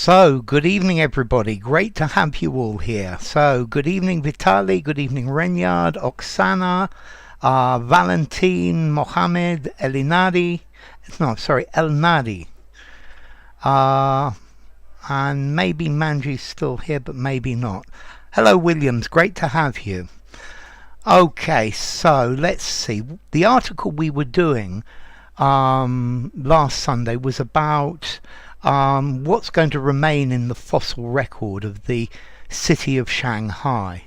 So, good evening, everybody. Great to have you all here. So, good evening, Vitali. Good evening, Renyard, Oksana, Valentin, Mohammed, Elinadi. No, sorry, Elnadi. And maybe Manji's still here, but maybe not. Hello, Williams. Great to have you. Okay, so let's see. The article we were doing last Sunday was about what's going to remain in the fossil record of the city of Shanghai.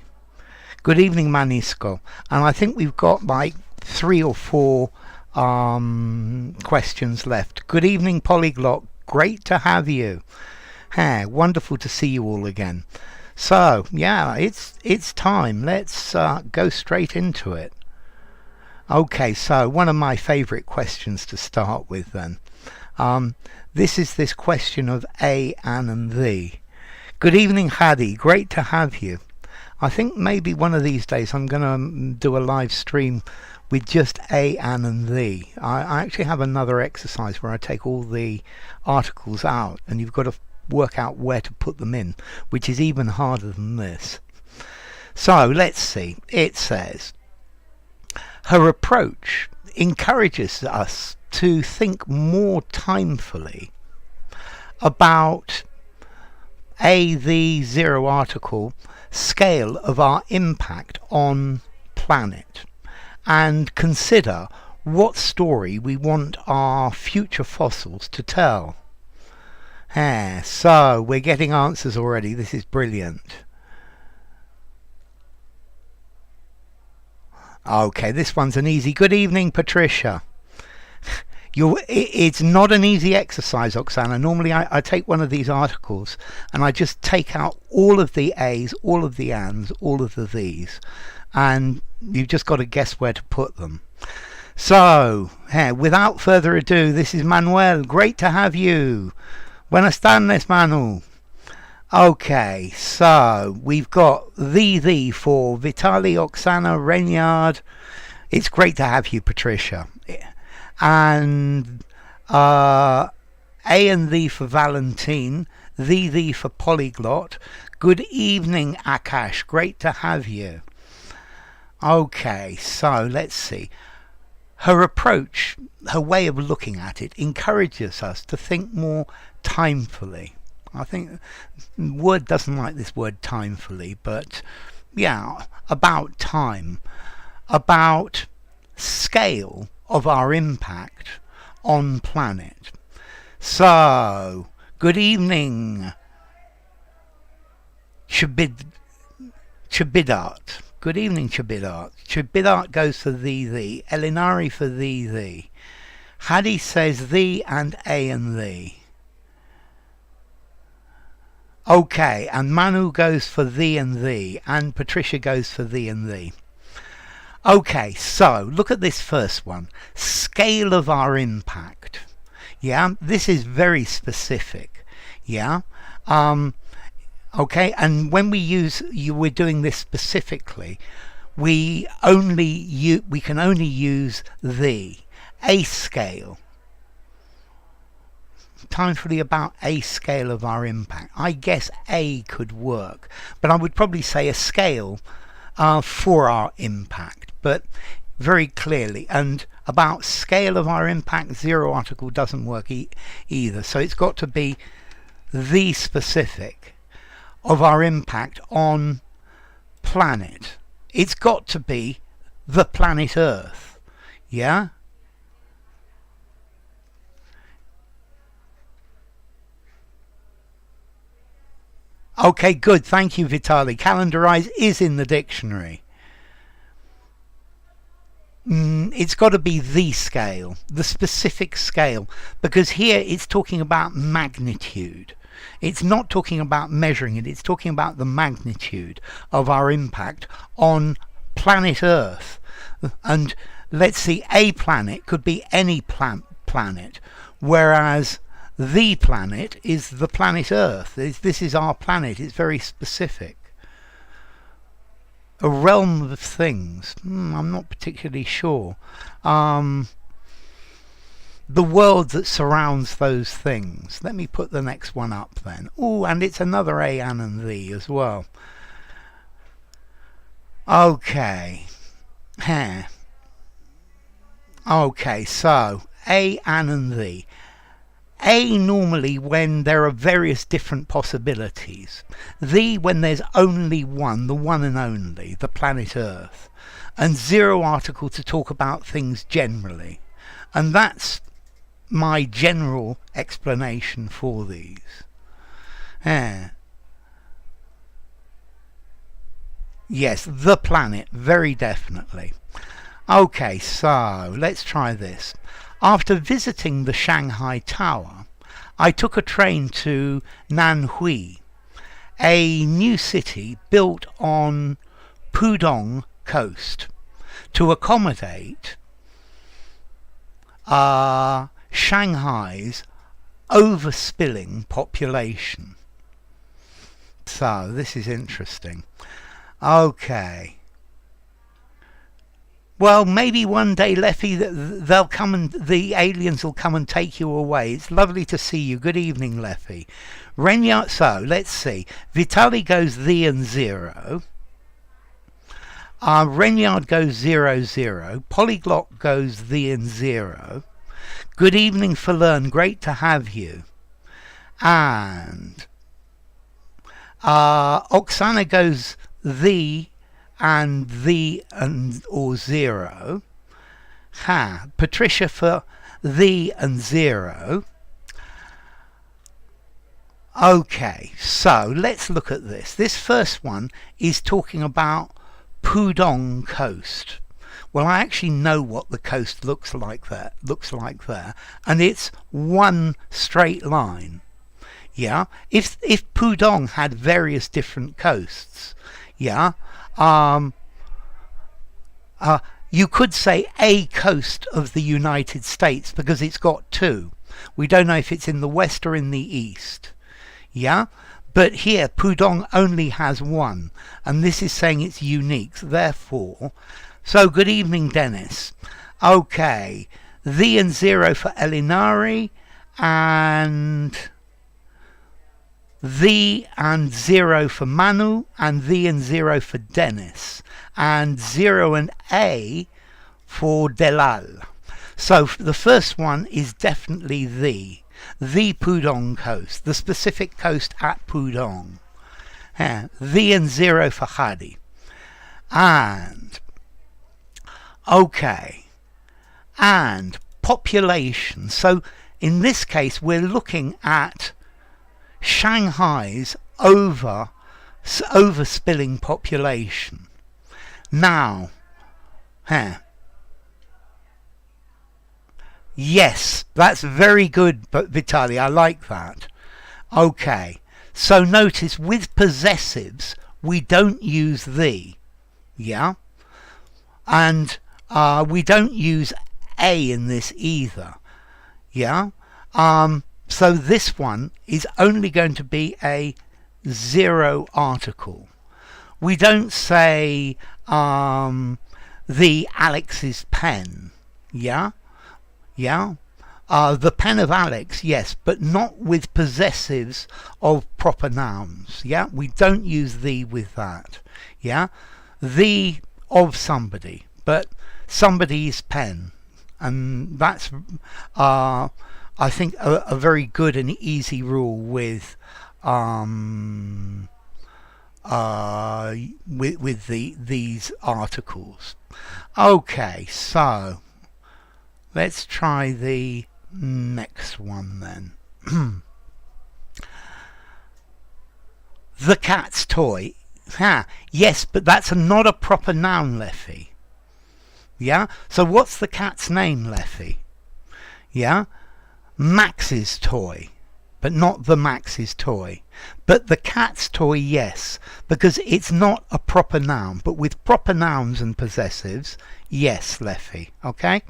Good evening, Manisco. And I think we've got like 3 or 4 questions left. Good evening, Polyglot. Great to have you. Hey, wonderful to see you all again. So, yeah, it's time. Let's go straight into it. Okay, so one of my favourite questions to start with then. This is this question of A, An and Thee. Good evening, Hadi. Great to have you. I think maybe one of these days I'm going to do a live stream with just A, An and Thee. I actually have another exercise where I take all the articles out and you've got to work out where to put them in, which is even harder than this. So let's see. It says, her approach encourages us to think more timefully about the zero article scale of our impact on planet and consider what story we want our future fossils to tell. So we're getting answers already. This is brilliant. Okay, this one's an easy. Good evening, Patricia. It's not an easy exercise, Oksana. Normally I take one of these articles and I just take out all of the A's, all of the An's, all of the These, and you've just got to guess where to put them. So, without further ado, this is Manuel. Great to have you. Buenas tardes, Manu. Okay, so we've got thee for Vitali, Oksana, Renyard. It's great to have you, Patricia. And A and Thee for Valentine, thee for Polyglot. Good evening, Akash. Great to have you. Okay, so let's see. Her approach, her way of looking at it, encourages us to think more timefully. I think the word doesn't like this word timefully, but yeah, about time, about scale of our impact on planet. So, good evening, Chabidat. Good evening, Chabidat. Chabidat goes for thee. Elinari for thee. Hadi says thee and A and thee. Okay, and Manu goes for thee and thee, and Patricia goes for thee and thee. Okay, so look at this first one. Scale of our impact. Yeah, this is very specific. Yeah. Okay, and when we're doing this specifically, we can only use a scale. Timefully about a scale of our impact. I guess A could work, but I would probably say a scale for our impact, but very clearly, and about scale of our impact, zero article doesn't work either. So it's got to be the specific of our impact on planet. It's got to be the planet Earth. Yeah? Okay, good. Thank you, Vitali. Calendarize is in the dictionary. It's got to be the scale, the specific scale, because here it's talking about magnitude. It's not talking about measuring it. It's talking about the magnitude of our impact on planet Earth. And let's see, a planet could be any planet, whereas the planet is the planet Earth. This is our planet. It's very specific. A realm of things. I'm not particularly sure. the world that surrounds those things. Let me put the next one up then. Oh, and it's another A, An and The as well. Okay. Okay, so A, An and The. A normally when there are various different possibilities. The when there's only one, the one and only, the planet Earth. And zero article to talk about things generally. And that's my general explanation for these. Yes, the planet, very definitely. Okay, so let's try this. After visiting the Shanghai Tower, I took a train to Nanhui, a new city built on Pudong coast to accommodate Shanghai's overspilling population. So this is interesting. Okay. Well, maybe one day, Leffy, they'll come and the aliens will come and take you away. It's lovely to see you. Good evening, Leffy. Renyard, so let's see. Vitali goes the and 0. Renyard goes 0, 0. Polyglot goes the and 0. Good evening, Falern. Great to have you. And Oksana goes the and or 0. Patricia for the and 0. Okay, so let's look at this. This first one is talking about Pudong coast. Well, I actually know what the coast looks like there, and it's one straight line. Yeah, if Pudong had various different coasts, yeah, you could say a coast of the United States because it's got two. We don't know if it's in the west or in the east. Yeah, but here Pudong only has one, and this is saying it's unique. Therefore, so good evening, Dennis. Okay, the and 0 for Elinari, and the and 0 for Manu, and the and 0 for Dennis, and 0 and A for Delal. So the first one is definitely the Pudong coast, the specific coast at Pudong. The and 0 for Hadi. And okay, and population. So in this case we're looking at Shanghai's overspilling population. Now, yes, that's very good, but Vitaly, I like that. Okay, so notice with possessives we don't use the, yeah, and we don't use a in this either, yeah. So this one is only going to be a 0 article. We don't say the Alex's pen, yeah, yeah. The pen of Alex, yes, but not with possessives of proper nouns, yeah. We don't use the with that, yeah. The of somebody, but somebody's pen, and that's I think a very good and easy rule with these articles. Okay, so let's try the next one then. The cat's toy. Yes, but that's not a proper noun, Leffy. Yeah, so what's the cat's name, Leffy? Yeah, Max's toy, but not the Max's toy. But the cat's toy, yes, because it's not a proper noun, but with proper nouns and possessives, yes, Leffy. Okay,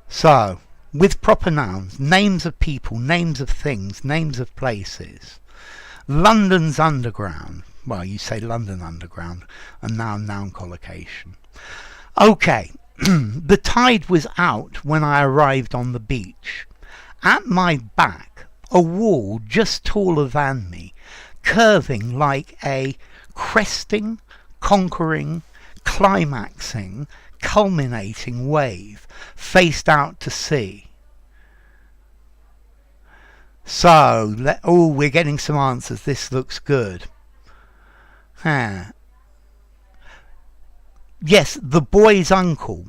so with proper nouns, names of people, names of things, names of places. London's Underground. Well, you say London Underground, a noun collocation. Okay, The tide was out when I arrived on the beach. At my back, a wall just taller than me, curving like a cresting, conquering, climaxing, culminating wave, faced out to sea. So, we're getting some answers. This looks good. Yes, the boy's uncle,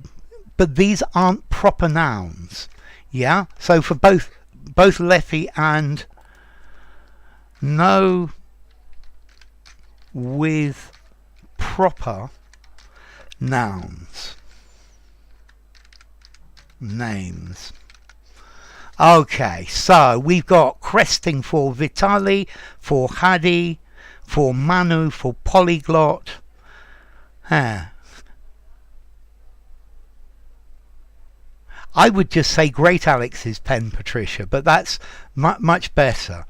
but these aren't proper nouns. Yeah, so for both Leffy and no with proper nouns, names. Okay, so we've got cresting for Vitali, for Hadi, for Manu, for polyglot. I would just say Great Alex's pen, Patricia, but that's much better.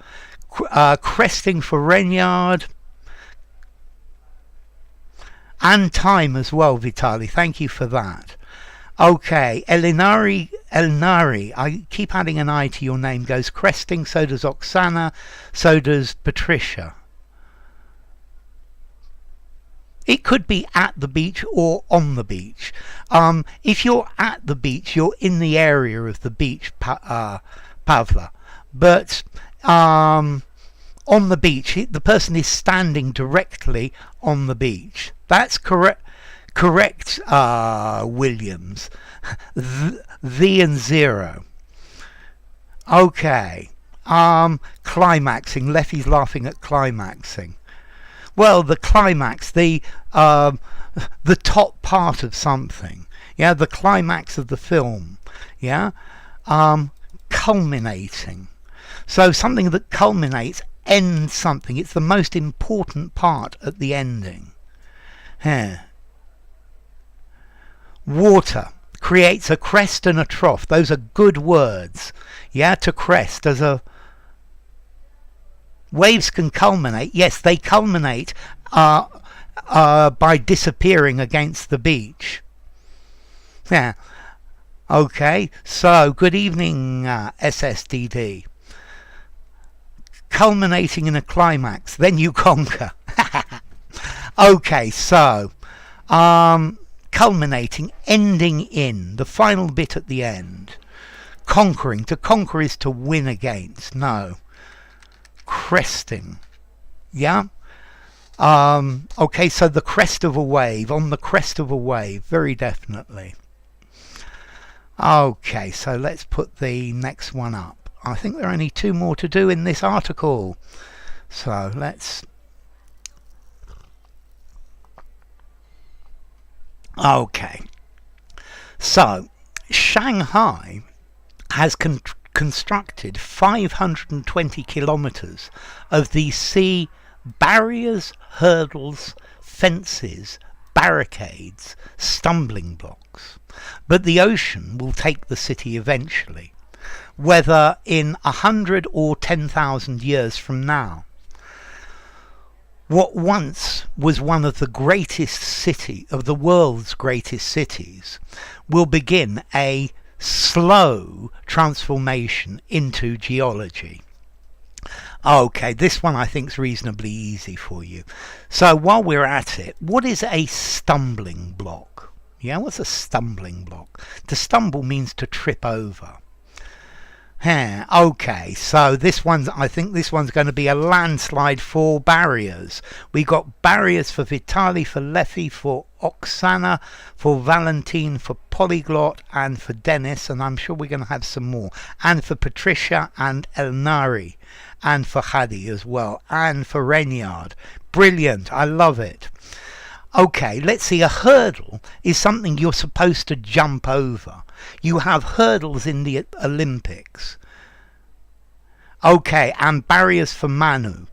Cresting for Renyard. And time as well, Vitali. Thank you for that. Okay, Elinari, I keep adding an I to your name, goes cresting, so does Oksana, so does Patricia. It could be at the beach or on the beach. If you're at the beach, you're in the area of the beach, Pavla. But on the beach, the person is standing directly on the beach. That's correct. Correct, Williams. The and zero. Okay. Climaxing. Leffy's laughing at climaxing. Well, the climax, the top part of something. Yeah, the climax of the film. Yeah. Culminating. So something that culminates ends something. It's the most important part at the ending. Yeah. Water creates a crest and a trough. Those are good words. Yeah, to crest as a... Waves can culminate. Yes, they culminate by disappearing against the beach. Yeah. Okay, so good evening, SSDD. Culminating in a climax, then you conquer. Okay, so... culminating, ending in, the final bit at the end. Conquering, to conquer is to win against, no. Cresting, yeah? Okay, so the crest of a wave, on the crest of a wave, very definitely. Okay, so let's put the next one up. I think there are only two more to do in this article. So let's... Okay, so Shanghai has constructed 520 kilometers of these sea barriers, hurdles, fences, barricades, stumbling blocks. But the ocean will take the city eventually, whether in 100 or 10,000 years from now. What once was one of the world's greatest cities will begin a slow transformation into geology. Okay, this one I think is reasonably easy for you. So while we're at it, what is a stumbling block? Yeah, what's a stumbling block? To stumble means to trip over. Okay, so I think this one's going to be a landslide for barriers. We got barriers for Vitali, for Leffy, for Oksana, for Valentine, for Polyglot, and for Dennis, and I'm sure we're going to have some more. And for Patricia and Elnari, and for Hadi as well, and for Renyard. Brilliant, I love it. Okay, let's see, a hurdle is something you're supposed to jump over. You have hurdles in the Olympics. Okay, and barriers for Manu.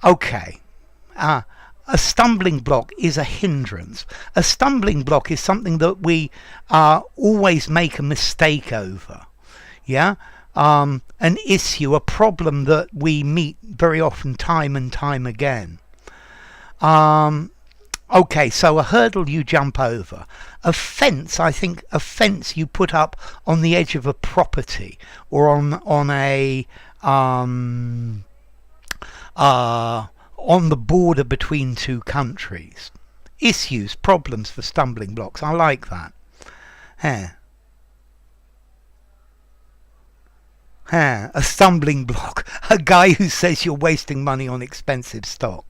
Okay, a stumbling block is a hindrance. A stumbling block is something that we always make a mistake over. Yeah, an issue, a problem that we meet very often, time and time again. Okay, so a hurdle you jump over. A fence, I think a fence you put up on the edge of a property or on a on the border between two countries. Issues, problems for stumbling blocks. I like that. Huh. Huh. A stumbling block. A guy who says you're wasting money on expensive stuff.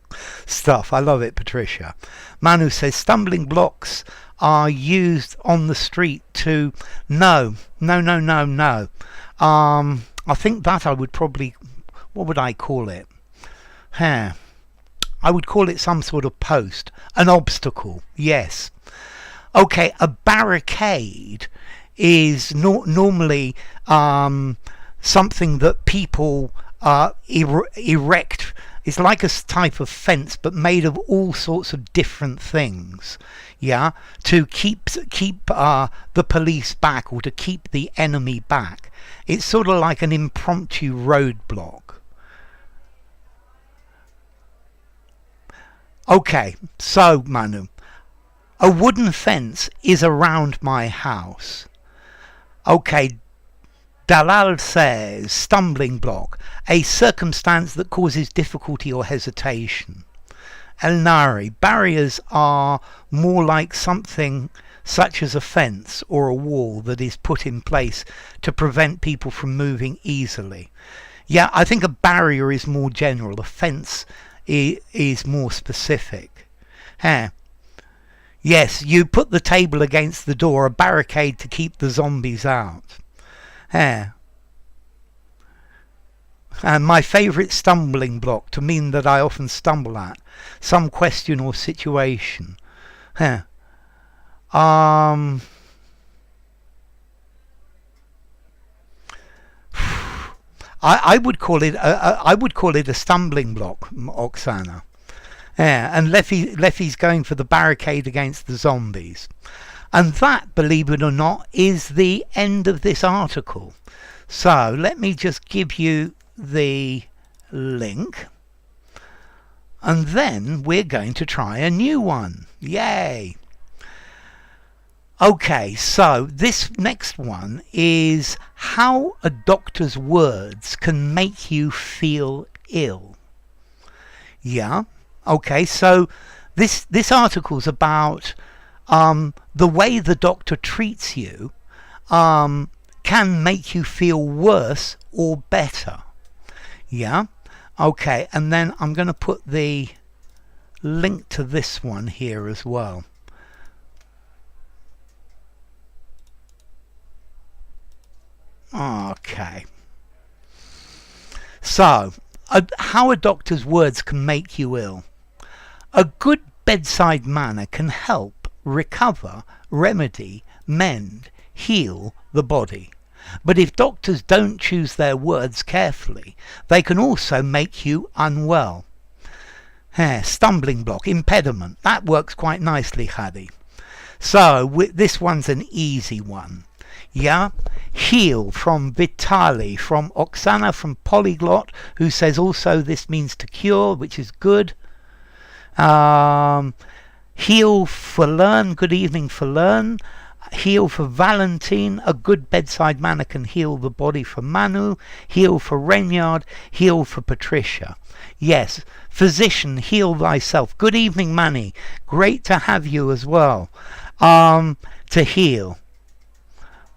I love it, Patricia. Manu says stumbling blocks are used on the street to... No. I think that I would probably... What would I call it? Huh. I would call it some sort of post. An obstacle. Yes. Okay, a barricade is normally something that people erect. It's like a type of fence, but made of all sorts of different things. Yeah, to keep the police back or to keep the enemy back. It's sort of like an impromptu roadblock. Okay, so Manu, a wooden fence is around my house. Okay, Dalal says stumbling block, a circumstance that causes difficulty or hesitation. El Nari, barriers are more like something such as a fence or a wall that is put in place to prevent people from moving easily. Yeah, I think a barrier is more general. A fence is more specific. Huh. Yes, you put the table against the door, a barricade to keep the zombies out. Huh. And my favourite stumbling block, to mean that I often stumble at some question or situation. Huh. I would call it a stumbling block, Oksana. Yeah, and Leffy's going for the barricade against the zombies. And that, believe it or not, is the end of this article. So let me just give you the link. And then we're going to try a new one. Yay! Okay, so this next one is how a doctor's words can make you feel ill. Yeah, okay, so this article's about the way the doctor treats you can make you feel worse or better. Yeah, okay, and then I'm going to put the link to this one here as well. Okay. So, how a doctor's words can make you ill. A good bedside manner can help recover, remedy, mend, heal the body. But if doctors don't choose their words carefully, they can also make you unwell. Stumbling block, impediment. That works quite nicely, Hadi. So, this one's an easy one. Yeah, heal from Vitali, from Oksana, from Polyglot, who says also this means to cure, which is good. Heal for Learn, good evening for Learn. Heal for Valentine, a good bedside manner can heal the body for Manu. Heal for Renyard, heal for Patricia. Yes, physician, heal thyself. Good evening, Manny. Great to have you as well. To heal.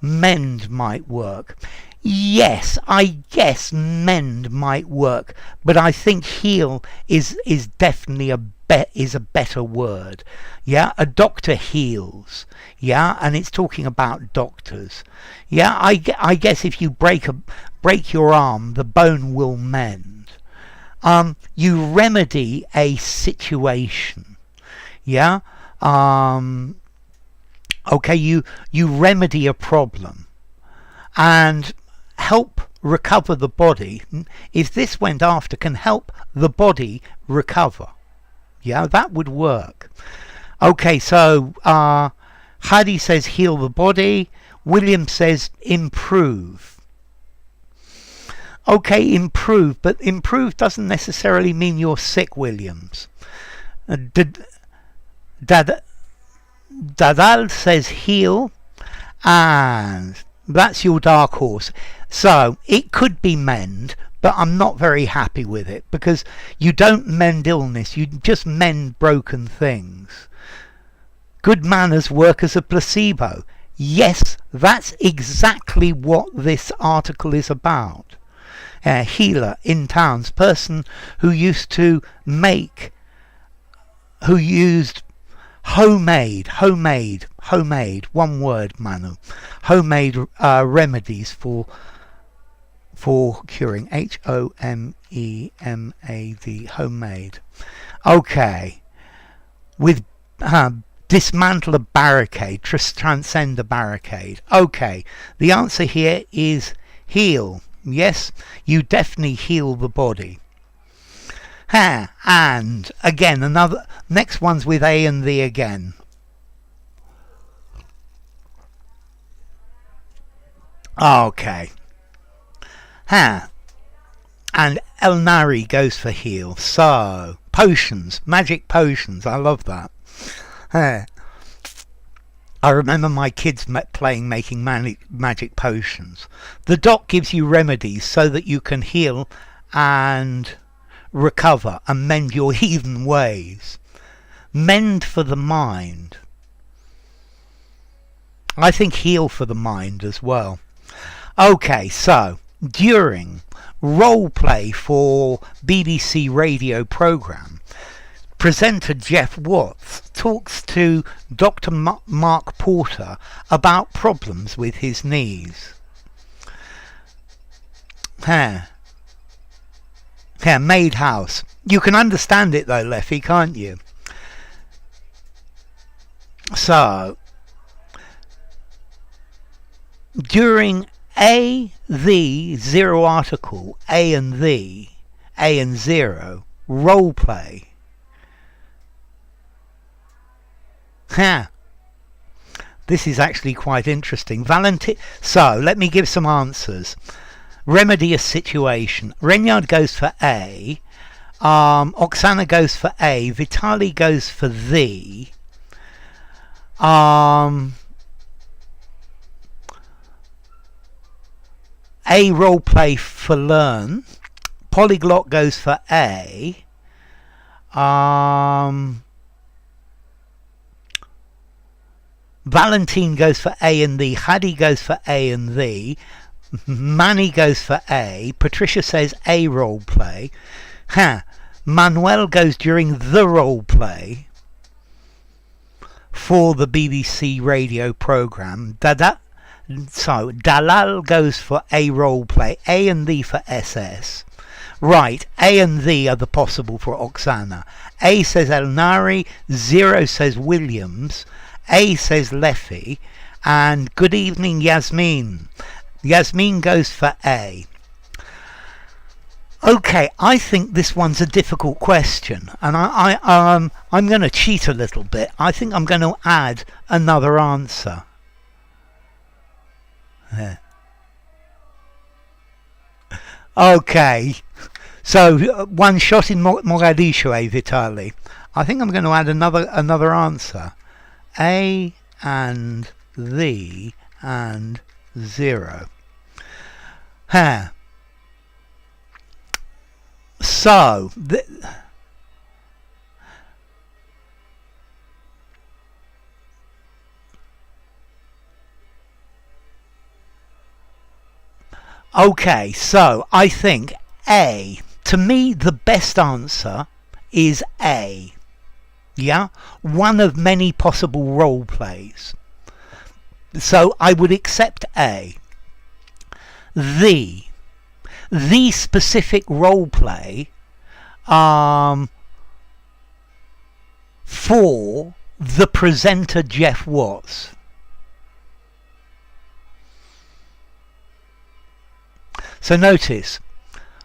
Mend might work. Yes, I guess mend might work, but I think heal is definitely a better word. Yeah, a doctor heals. Yeah, and it's talking about doctors. Yeah, I guess if you break your arm, the bone will mend. You remedy a situation. Yeah. Okay, you remedy a problem and help recover the body. If this went after, can help the body recover. Yeah, that would work. Okay, so Hadi says heal the body. William says improve. Okay, improve, but improve doesn't necessarily mean you're sick, Williams. Dadal says heal, and that's your dark horse. So it could be mend, but I'm not very happy with it, because you don't mend illness, you just mend broken things. Good manners work as a placebo. Yes, that's exactly what this article is about. Healer in towns, person who used homemade, one word, Manu, homemade remedies for curing. HOMEMAD, homemade. Okay, with dismantle a barricade, transcend a barricade. Okay, the answer here is heal. Yes, you definitely heal the body. And again, another next one's with A and the again. Okay. And El Nari goes for heal. So potions, magic potions. I love that. I remember my kids making magic potions. The doc gives you remedies so that you can heal and recover and mend your heathen ways. Mend for the mind. I think heal for the mind as well. Okay, so during role play for BBC radio programme, presenter Jeff Watts talks to Dr. Mark Porter about problems with his knees. Maid house. You can understand it though, Leffy, can't you? So, during the zero article, A and zero, role play. This is actually quite interesting. So, let me give some answers. Remedy a situation. Renyard goes for A. Oksana goes for A. Vitali goes for the. A roleplay for learn. Polyglot goes for A. Valentine goes for A and the. Hadi goes for A and the. Manny goes for A. Patricia says A roleplay. Manuel goes during the roleplay for the BBC radio programme. So Dalal goes for A roleplay. A and the for SS. Right, A and the are the possible for Oksana. A says Elnari. Zero says Williams. A says Leffy. And good evening, Yasmin. Yasmin goes for A. Okay, I think this one's a difficult question, and I'm going to cheat a little bit. I think I'm going to add another answer. Okay, so one shot in Mogadishu, Vitali. I think I'm going to add another answer. A and the and zero. So okay, so I think A. To me, the best answer is A. Yeah, one of many possible role plays. So I would accept A. The specific role play for the presenter Jeff Watts. So notice,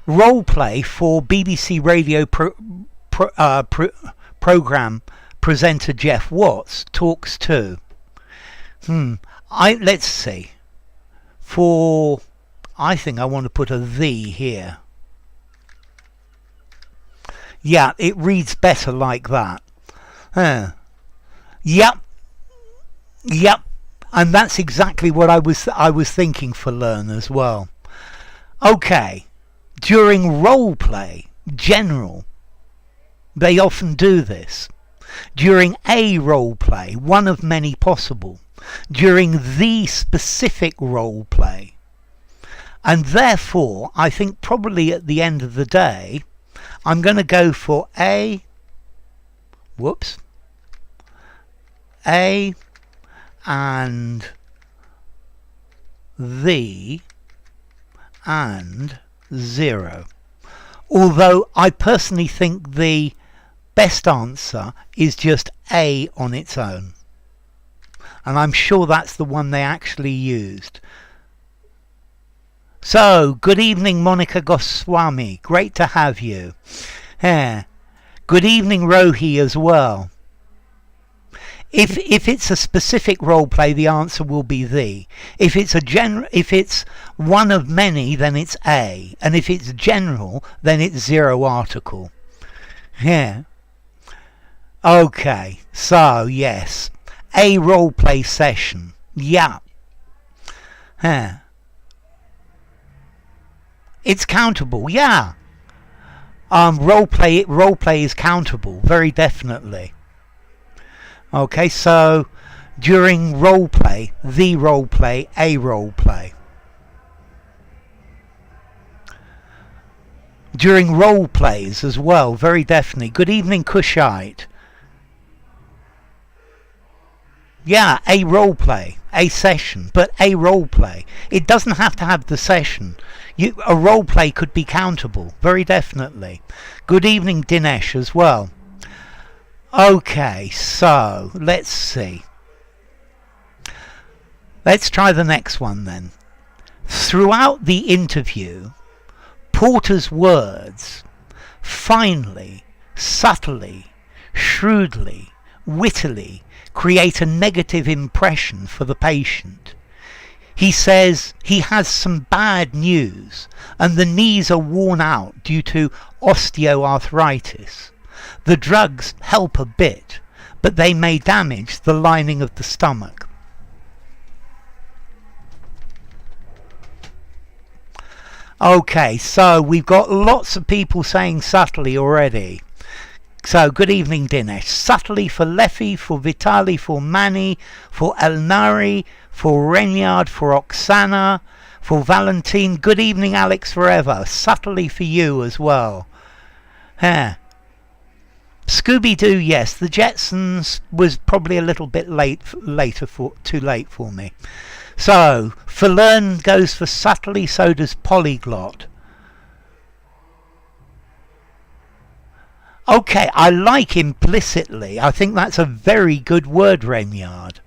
role play for BBC radio programme presenter Jeff Watts talks to. Let's see. I think I want to put a the here. Yeah, it reads better like that. Yep. Yep. And that's exactly what I was thinking for learn as well. Okay. During role play, general, they often do this. During a role play, one of many possible. During the specific role play. And therefore, I think probably at the end of the day, I'm going to go for a and the and 0. Although I personally think the best answer is just A on its own. And I'm sure that's the one they actually used. So, good evening, Monica Goswami. Great to have you. Good evening, Rohi, as well. If it's a specific role play, the answer will be the. If it's one of many, then it's A, and if it's general, then it's 0 article. Yeah. Okay. So yes, a role play session. Yeah. It's countable. Yeah. Role play is countable, very definitely. Okay, so during role play, the role play, a role play. During role plays as well, very definitely. Good evening, Kushite. Yeah, a role play, a session, but a role play. It doesn't have to have the session. A role play could be countable, very definitely. Good evening, Dinesh, as well. Okay, so let's see. Let's try the next one then. Throughout the interview, Porter's words, finely, subtly, shrewdly, wittily, create a negative impression for the patient. He says he has some bad news and the knees are worn out due to osteoarthritis. The drugs help a bit, but they may damage the lining of the stomach. Okay, so we've got lots of people saying subtly already. So, good evening, Dinesh. Subtly for Leffy, for Vitali, for Manny, for Elnari, for Renyard, for Oksana, for Valentine. Good evening, Alex Forever. Subtly for you as well. Scooby-Doo, yes. The Jetsons was probably a little bit too late for me. So, Verlearn goes for subtly, so does Polyglot. Okay, I like implicitly. I think that's a very good word, Renyard.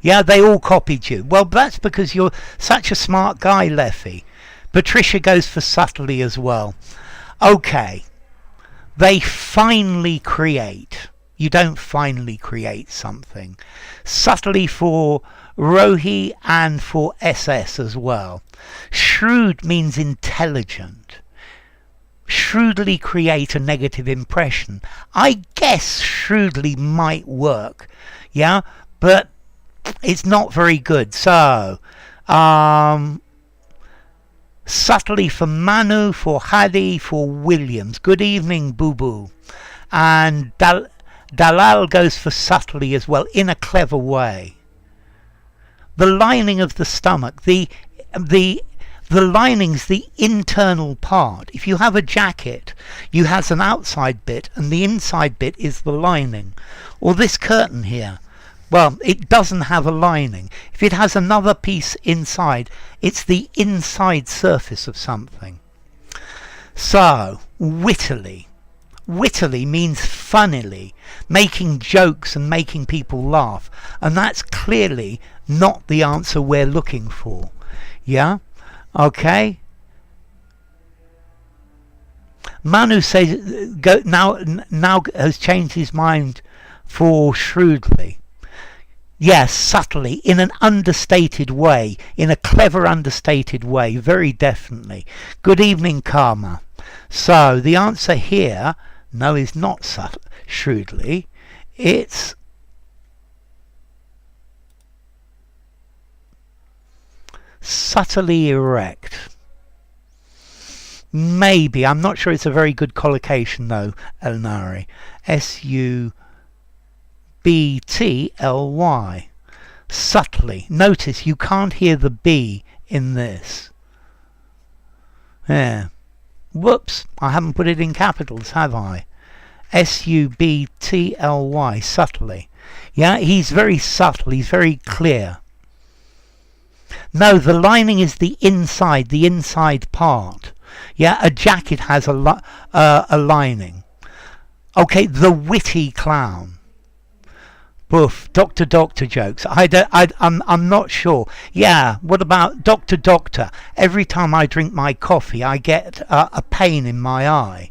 Yeah, they all copied you. Well, that's because you're such a smart guy, Leffy. Patricia goes for subtly as well. Okay. They finally create. You don't finally create something. Subtly for Rohi and for SS as well. Shrewd means intelligent. Shrewdly create a negative impression. I guess shrewdly might work. Yeah, but it's not very good. So, subtly for Manu, for Hadi, for Williams. Good evening, Boo Boo. And Dalal goes for subtly as well, in a clever way. The lining of the stomach, the lining's the internal part. If you have a jacket, you have an outside bit, and the inside bit is the lining. Or this curtain here. Well, it doesn't have a lining. If it has another piece inside, it's the inside surface of something. So, wittily. Wittily means funnily, making jokes and making people laugh. And that's clearly not the answer we're looking for. Yeah? Okay? Manu says now has changed his mind for shrewdly. Yes, subtly, in an understated way, in a clever understated way, very definitely. Good evening, Karma. So the answer here, no, is not shrewdly. It's subtly erect. Maybe, I'm not sure it's a very good collocation though, Elnari. S-U-B-T-L-Y. Subtly. Notice you can't hear the B in this. Yeah. Whoops, I haven't put it in capitals, have I? S-U-B-T-L-Y, subtly. Yeah, he's very subtle, he's very clear. No, the lining is the inside part. Yeah, a jacket has a lining. Okay, the witty clown. Boof, Doctor jokes. I'm not sure. Yeah, what about Doctor? Every time I drink my coffee, I get a pain in my eye.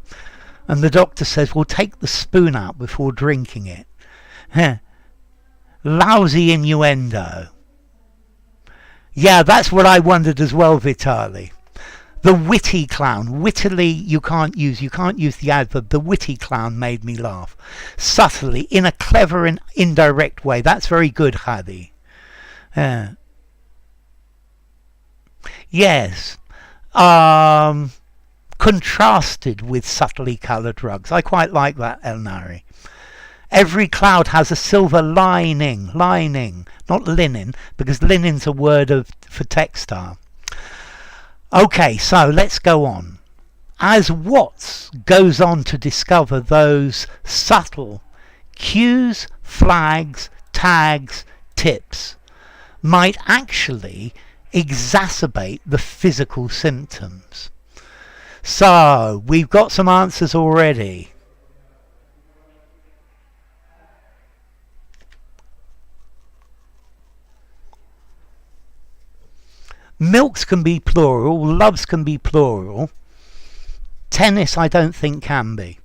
And the doctor says, well, take the spoon out before drinking it. Lousy innuendo. Yeah, that's what I wondered as well, Vitali. The witty clown. Wittily you can't use the adverb. The witty clown made me laugh. Subtly, in a clever and indirect way. That's very good, Hadi. Yes. Contrasted with subtly coloured rugs. I quite like that, Elnari. Every cloud has a silver lining, not linen, because linen's a word for textile. Okay, so let's go on. As Watts goes on to discover those subtle cues, flags, tags, tips might actually exacerbate the physical symptoms. So, we've got some answers already. Milks can be plural, loves can be plural. Tennis I don't think can be.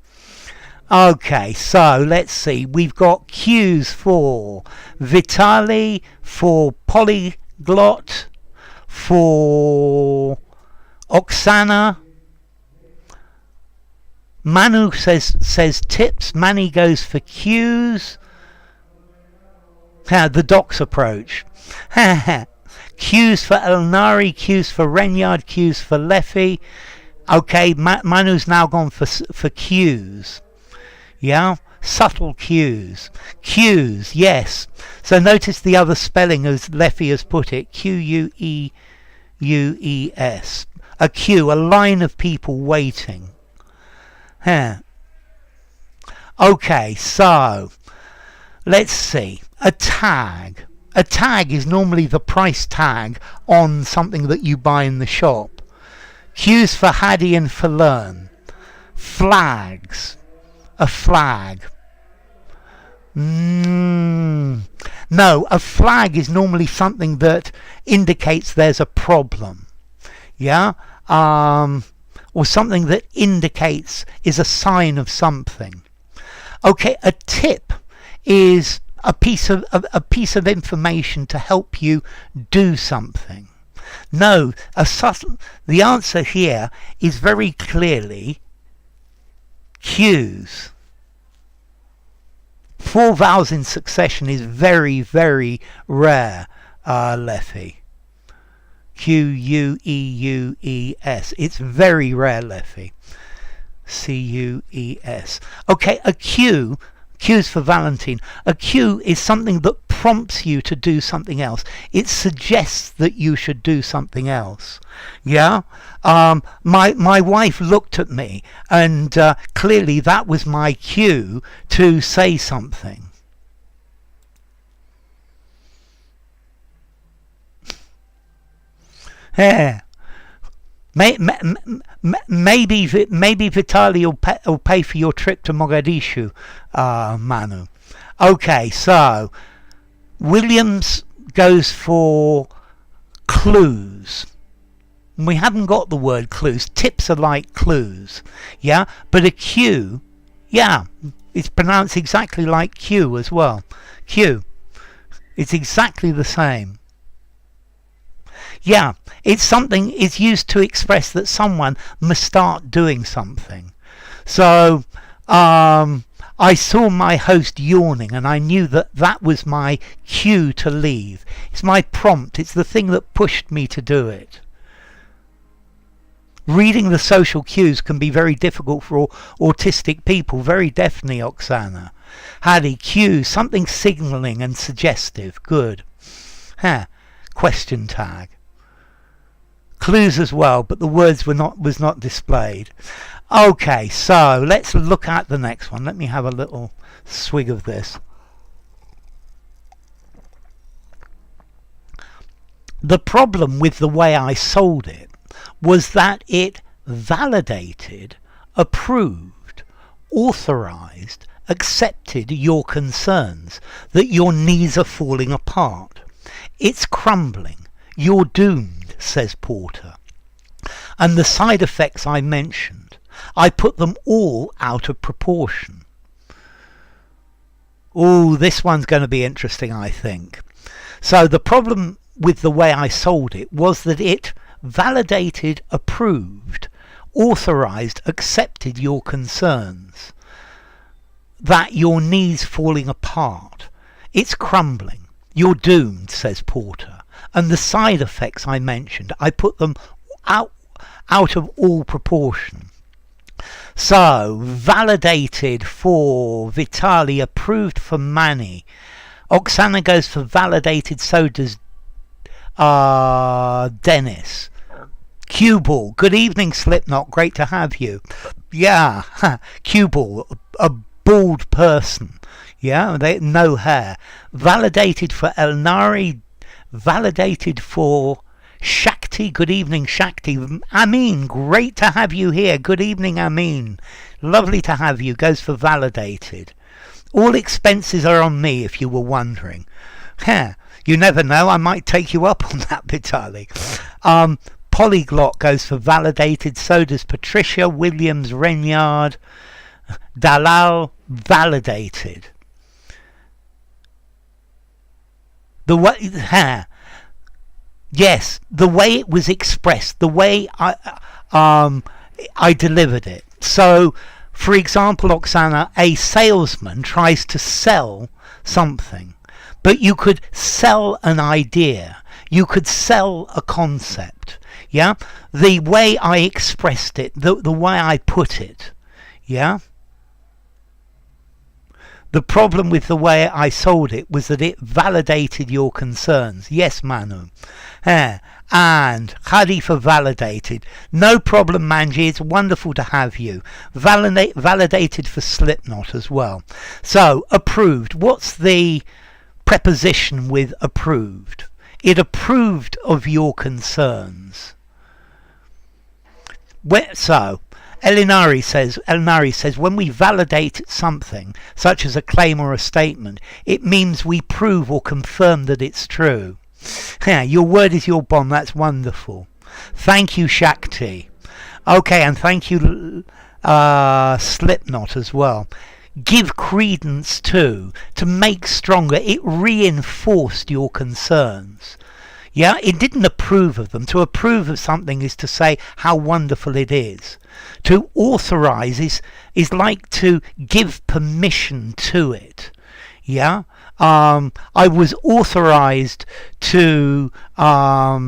Okay, so let's see. We've got cues for Vitali, for polyglot, for Oksana. Manu says tips. Manny goes for cues. The doc's approach. Cues for Elnari, cues for Renyard, cues for Leffy. Okay, Manu's now gone for cues. Yeah, subtle cues. Cues, yes. So notice the other spelling as Leffy has put it. Q-U-E-U-E-S. A queue, a line of people waiting. Okay, so let's see. A tag. A tag is normally the price tag on something that you buy in the shop. Cues for Hadi and for Learn. Flags. A flag. No, a flag is normally something that indicates there's a problem. Yeah? Or something that indicates is a sign of something. Okay, a tip is a piece of information to help you do something. No, the answer here is very clearly cues. 4 vowels in succession is very, very rare, Leffy. Q-U-E-U-E-S. It's very rare, Leffy. C-U-E-S. Okay, a cue. Cues for Valentine. A cue is something that prompts you to do something else. It suggests that you should do something else. Yeah? My wife looked at me and clearly that was my cue to say something. Yeah. Maybe Vitali will pay for your trip to Mogadishu, Manu. Okay, so Williams goes for clues. We haven't got the word clues. Tips are like clues. Yeah, but a cue, yeah, it's pronounced exactly like Q as well. Q. It's exactly the same. Yeah, it's used to express that someone must start doing something. So, I saw my host yawning and I knew that that was my cue to leave. It's my prompt. It's the thing that pushed me to do it. Reading the social cues can be very difficult for autistic people. Very definitely, Oksana. Hadi, cues, something signalling and suggestive. Good. Question tag. Clues as well, but the words was not displayed. Okay, so let's look at the next one. Let me have a little swig of this. The problem with the way I sold it was that it validated, approved, authorized, accepted your concerns, that your knees are falling apart. It's crumbling. You're doomed, says Porter. And the side effects I mentioned, I put them all out of proportion. Oh, this one's going to be interesting, I think. So the problem with the way I sold it was that it validated, approved, authorized, accepted your concerns. That your knees falling apart. It's crumbling. You're doomed, says Porter. And the side effects I mentioned, I put them out of all proportion. So, validated for Vitali, approved for Manny. Oksana goes for validated, so does Dennis. Cue ball, good evening Slipknot, great to have you. Yeah, cue ball, a bald person. Yeah, no hair. Validated for Elnari, validated for Shakti, good evening Shakti. Amin, great to have you here. Good evening Amin. Lovely to have you. Goes for validated. All expenses are on me, if you were wondering. You never know, I might take you up on that, Vitali. Polyglot goes for validated. So does Patricia Williams Renyard. Dalal, validated. The way, yes, the way it was expressed, the way I delivered it. So, for example, Oksana, a salesman tries to sell something, but you could sell an idea, you could sell a concept. Yeah, the way I expressed it, the way I put it. Yeah. The problem with the way I sold it was that it validated your concerns. Yes, Manu. And Hadi for validated. No problem, Manji. It's wonderful to have you. Validated for Slipknot as well. So, approved. What's the preposition with approved? It approved of your concerns. So, Elinari says, when we validate something, such as a claim or a statement, it means we prove or confirm that it's true. Yeah, your word is your bond. That's wonderful. Thank you, Shakti. Okay, and thank you, Slipknot as well. Give credence to make stronger. It reinforced your concerns. Yeah, it didn't approve of them. To approve of something is to say how wonderful it is. To authorize is like to give permission to it. Yeah, I was authorized to I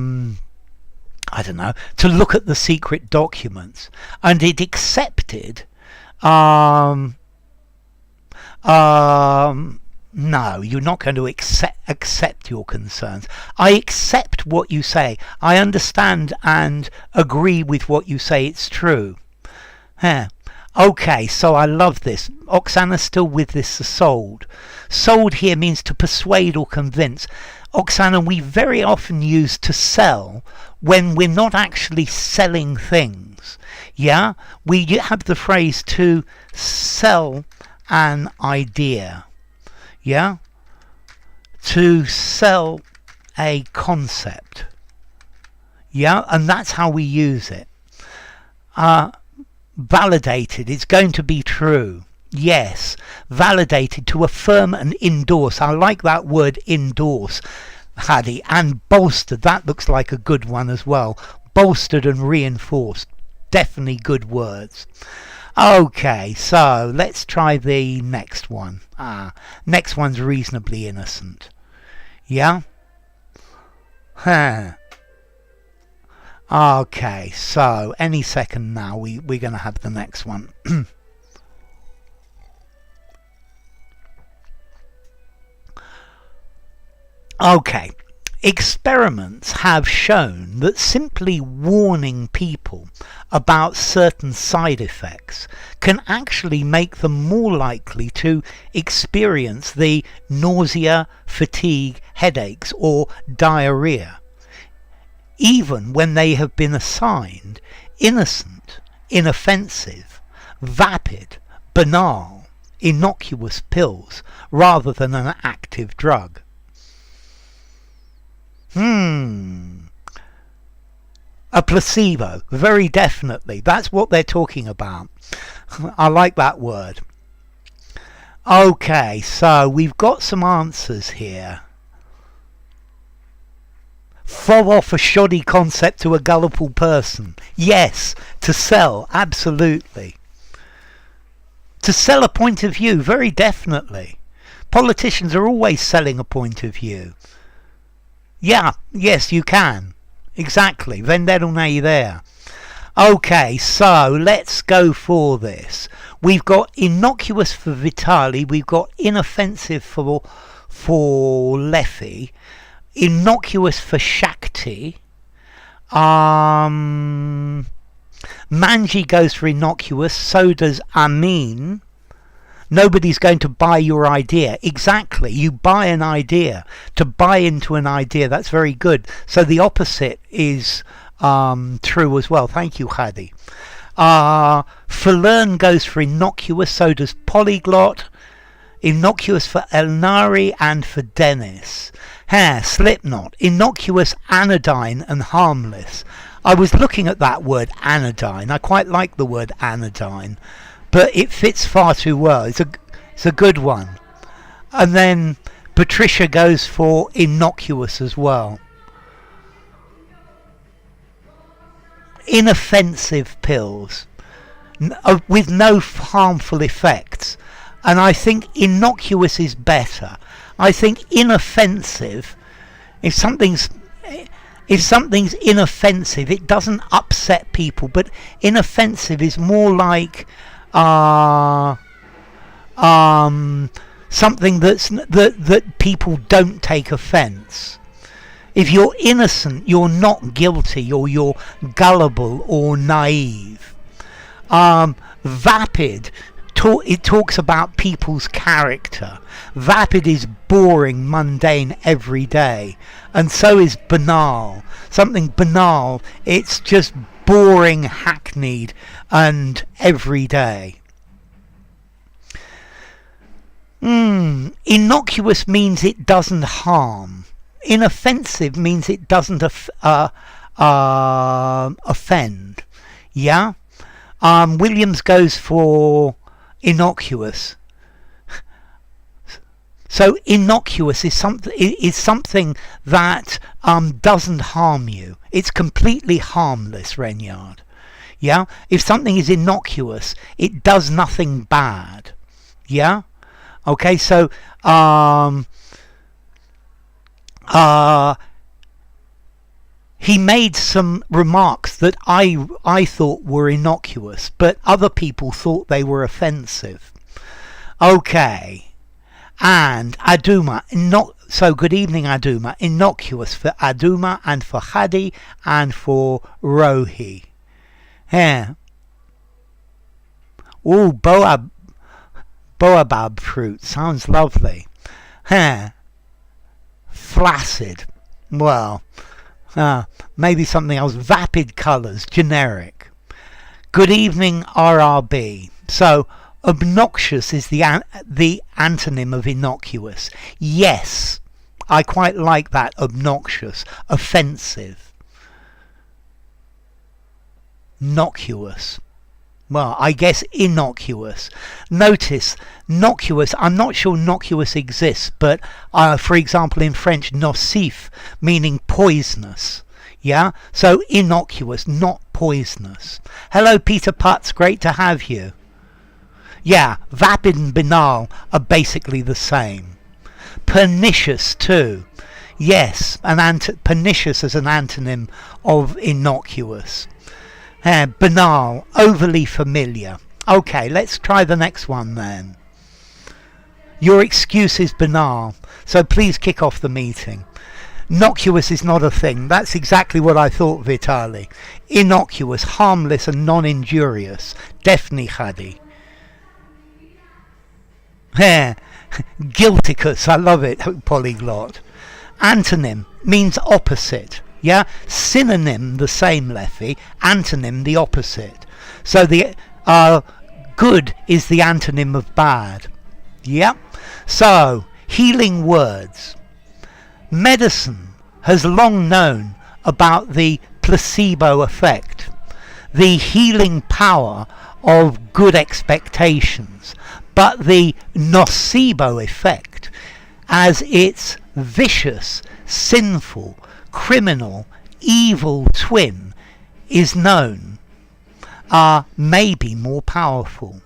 don't know, to look at the secret documents, and it accepted. No, you're not going to accept your concerns. I accept what you say. I understand and agree with what you say. It's true. Okay, so I love this. Oksana's still with this, sold. Sold here means to persuade or convince. Oksana, we very often use to sell when we're not actually selling things. Yeah? We have the phrase to sell an idea. Yeah? To sell a concept. Yeah? And that's how we use it. Validated. It's going to be true. Yes. Validated. To affirm and endorse. I like that word endorse, Hadi. And bolstered. That looks like a good one as well. Bolstered and reinforced. Definitely good words. Okay, so let's try the next one. Next one's reasonably innocent. Yeah? Huh. Okay, so any second now we're going to have the next one. Okay. Experiments have shown that simply warning people about certain side effects can actually make them more likely to experience the nausea, fatigue, headaches, or diarrhea, even when they have been assigned innocent, inoffensive, vapid, banal, innocuous pills rather than an active drug. A placebo, very definitely. That's what they're talking about. I like that word. Okay, so we've got some answers here. Fob off a shoddy concept to a gullible person. Yes, to sell, absolutely. To sell a point of view, very definitely. Politicians are always selling a point of view. Yeah, yes, you can. Exactly. Vendetta nay there. Okay, so let's go for this. We've got innocuous for Vitali. We've got inoffensive for Leffy. Innocuous for Shakti. Manji goes for innocuous. So does Amin. Nobody's going to buy your idea. Exactly. You buy an idea. To buy into an idea, that's very good. So the opposite is true as well. Thank you, Hadi. Falern goes for innocuous. So does Polyglot. Innocuous for Elnari and for Dennis. Slipknot. Innocuous, anodyne and harmless. I was looking at that word anodyne. I quite like the word anodyne. But it fits far too well. It's a good one. And then Patricia goes for innocuous as well. Inoffensive pills with no harmful effects. And I think innocuous is better. I think inoffensive, if something's inoffensive, it doesn't upset people. But inoffensive is more like something that people don't take offence. If you're innocent, you're not guilty, or you're gullible or naive. Vapid, it talks about people's character. Vapid is boring, mundane, everyday, and so is banal. Something banal, it's just boring, hackneyed, and everyday. Innocuous means it doesn't harm. Inoffensive means it doesn't offend. Yeah? Williams goes for innocuous. So innocuous is something that doesn't harm you. It's completely harmless, Renyard. Yeah? If something is innocuous, it does nothing bad. Yeah? Okay, so he made some remarks that I thought were innocuous, but other people thought they were offensive. Okay. And Aduma, so good evening, Aduma. Innocuous for Aduma and for Hadi and for Rohi. Yeah. Ooh, Boabab fruit. Sounds lovely. Yeah. Flaccid. Well, maybe something else. Vapid colours. Generic. Good evening, RRB. So, obnoxious is the antonym of innocuous. Yes, I quite like that. Obnoxious. Offensive. Innocuous. Well, I guess innocuous. Notice, noctuous, I'm not sure noctuous exists, but for example in French, nocif, meaning poisonous. Yeah? So innocuous, not poisonous. Hello Peter Putz, great to have you. Yeah, vapid and banal are basically the same. Pernicious too. Yes, pernicious as an antonym of innocuous. Banal, overly familiar. Okay, let's try the next one then. Your excuse is banal, so please kick off the meeting. Innocuous is not a thing. That's exactly what I thought, Vitali. Innocuous, harmless and non-injurious. Definitely, Khadi. Guilticus, I love it, polyglot. Antonym means opposite. Yeah? Synonym, the same, Leffy. Antonym, the opposite. So the good is the antonym of bad. Yep. So, healing words. Medicine has long known about the placebo effect, the healing power of good expectations, but the nocebo effect, as its vicious, sinful, criminal, evil twin is known, are maybe more powerful.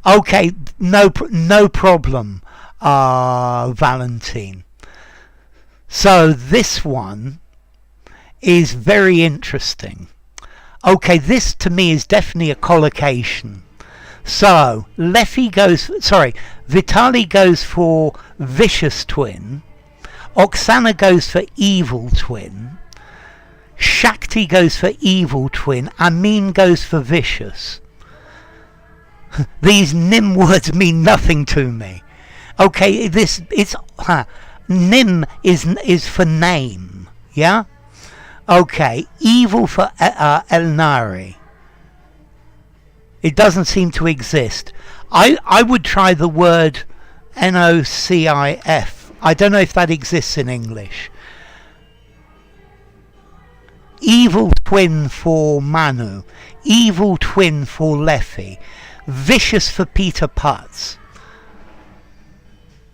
Okay, no problem, Valentine. So this one is very interesting. Okay, this to me is definitely a collocation. So Vitali goes for vicious twin, Oksana goes for evil twin, Shakti goes for evil twin, Amin goes for vicious. These Nim words mean nothing to me. Okay, Nim is for name, yeah? Okay, evil for Elnari. It doesn't seem to exist. I would try the word NOCIF. I don't know if that exists in English. Evil twin for Manu. Evil twin for Leffy. Vicious for Peter Putz.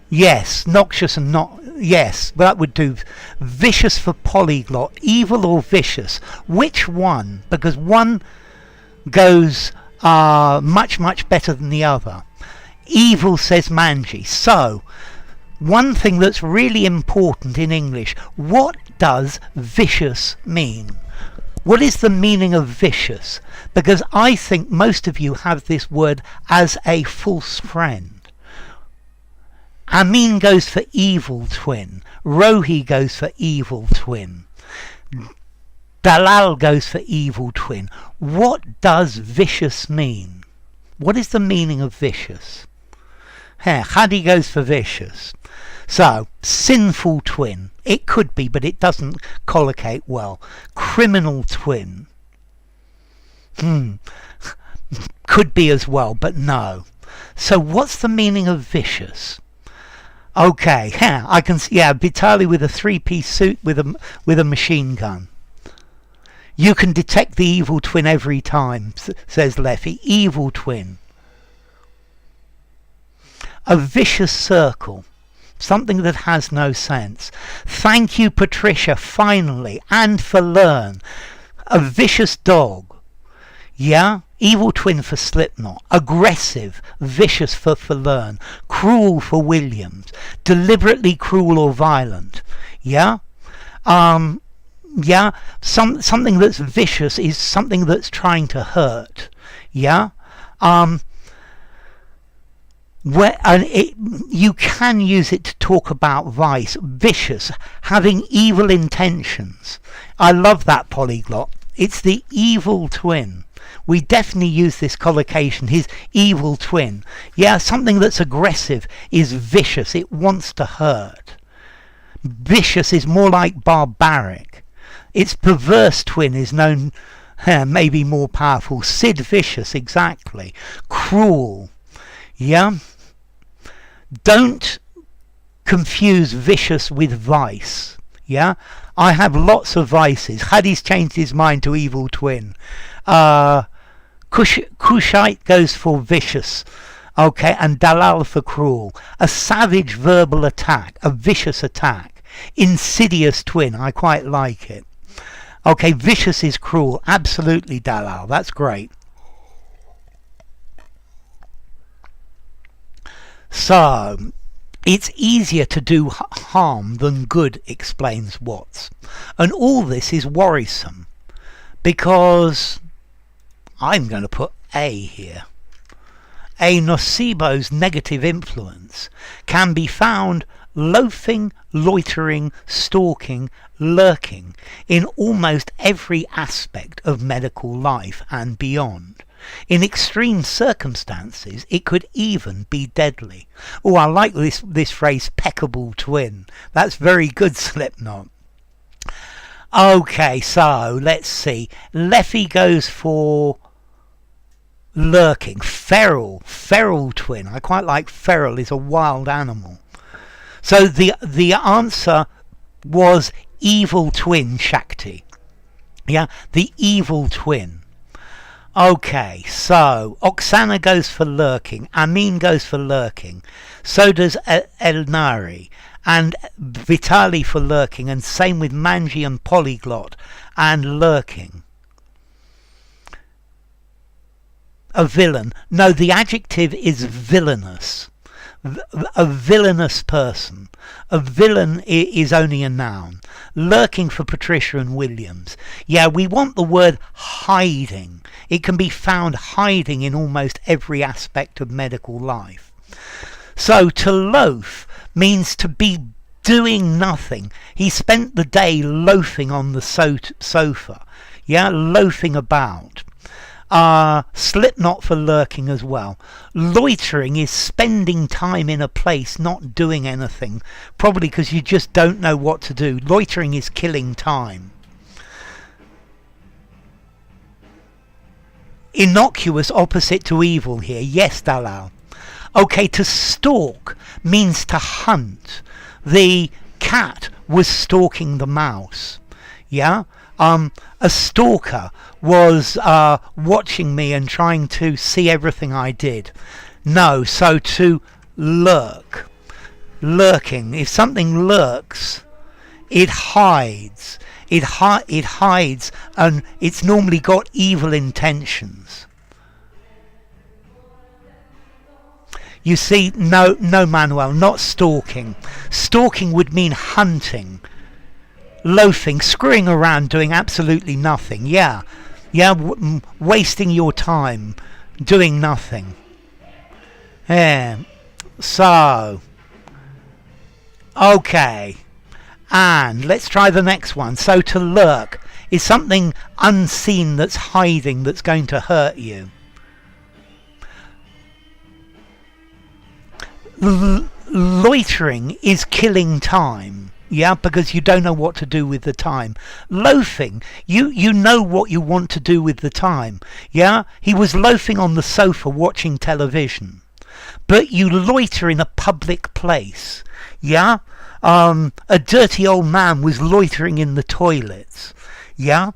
Yes, noxious and not... Yes, that would do. Vicious for polyglot. Evil or vicious? Which one? Because one goes much better than the other. Evil, says Manji. So, one thing that's really important in English. What does vicious mean? What is the meaning of vicious? Because I think most of you have this word as a false friend. Amin goes for evil twin. Rohi goes for evil twin. Dalal goes for evil twin. What does vicious mean? What is the meaning of vicious? Khadi goes for vicious. So, sinful twin. It could be, but it doesn't collocate well. Criminal twin. Could be as well, but no. So what's the meaning of vicious? Okay, I can see, Vitali with a three-piece suit with a machine gun. You can detect the evil twin every time, says Leffy. Evil twin. A vicious circle. Something that has no sense. Thank you, Patricia, finally, and for learn. A vicious dog. Yeah? Evil twin for Slipknot. Aggressive. Vicious for learn. Cruel for Williams. Deliberately cruel or violent. Yeah? Yeah? Something that's vicious is something that's trying to hurt. Yeah? You can use it to talk about vice. Vicious, having evil intentions. I love that polyglot. It's the evil twin. We definitely use this collocation, his evil twin. Yeah, something that's aggressive is vicious. It wants to hurt. Vicious is more like barbaric. Its perverse twin is known, maybe more powerful. Sid vicious, exactly. Cruel. Yeah? Don't confuse vicious with vice. Yeah? I have lots of vices. Hadi's changed his mind to evil twin. Kushite goes for vicious. Okay, and Dalal for cruel. A savage verbal attack. A vicious attack. Insidious twin. I quite like it. Okay, vicious is cruel. Absolutely, Dalal. That's great. So, it's easier to do harm than good, explains Watts. And all this is worrisome because I'm going to put A here. A nocebo's negative influence can be found loafing, loitering, stalking, lurking in almost every aspect of medical life and beyond. In extreme circumstances, it could even be deadly. Oh, I like this phrase, peccable twin. That's very good, Slipknot. Okay, so let's see. Leffy goes for lurking. Feral twin. I quite like feral, is a wild animal. So the answer was evil twin, Shakti. Yeah, the evil twin. Okay, so Oksana goes for lurking, Amin goes for lurking, so does Elnari, and Vitali for lurking, and same with Manji and Polyglot, and lurking. A villain. No, the adjective is villainous. A villainous person. A villain is only a noun. Lurking for Patricia and Williams. Yeah, we want the word hiding. It can be found hiding in almost every aspect of medical life. So to loaf means to be doing nothing. He spent the day loafing on the sofa. Yeah, loafing about. Slipknot for lurking as well. Loitering is spending time in a place not doing anything, probably because you just don't know what to do. Loitering is killing time. Innocuous, opposite to evil here. Yes, Dalal. Okay, to stalk means to hunt. The cat was stalking the mouse. Yeah? A stalker was watching me and trying to see everything I did. No, so to lurk. Lurking. If something lurks, it hides. It hides, and it's normally got evil intentions. You see, no, Manuel, not stalking. Stalking would mean hunting. Loafing, screwing around, doing absolutely nothing. Yeah, wasting your time, doing nothing. Yeah. So, okay, and let's try the next one. So to lurk is something unseen that's hiding, that's going to hurt you. Loitering is killing time. Yeah, because you don't know what to do with the time. Loafing, you know what you want to do with the time. Yeah, he was loafing on the sofa watching television. But you loiter in a public place. Yeah, a dirty old man was loitering in the toilets. Yeah,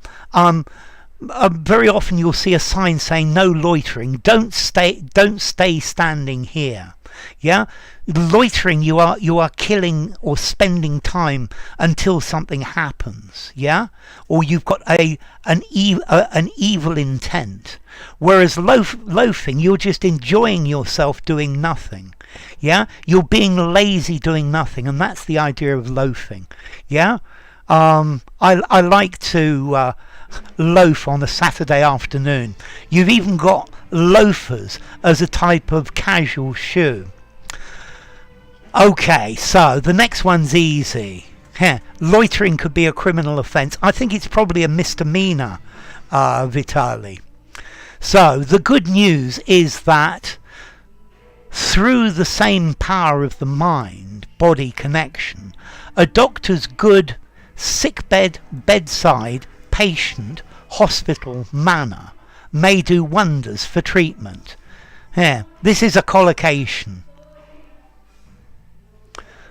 very often you'll see a sign saying no loitering. Don't stay standing here. Yeah, loitering, you are killing or spending time until something happens. Yeah, or you've got an evil intent. Whereas loafing, you're just enjoying yourself doing nothing. Yeah, you're being lazy doing nothing, and that's the idea of loafing. Yeah, I like to loaf on a Saturday afternoon. You've even got loafers as a type of casual shoe. Okay, so the next one's easy. Loitering could be a criminal offence. I think it's probably a misdemeanor, Vitali. So the good news is that through the same power of the mind-body connection, a doctor's good sickbed, bedside, patient, hospital manner may do wonders for treatment. This is a collocation.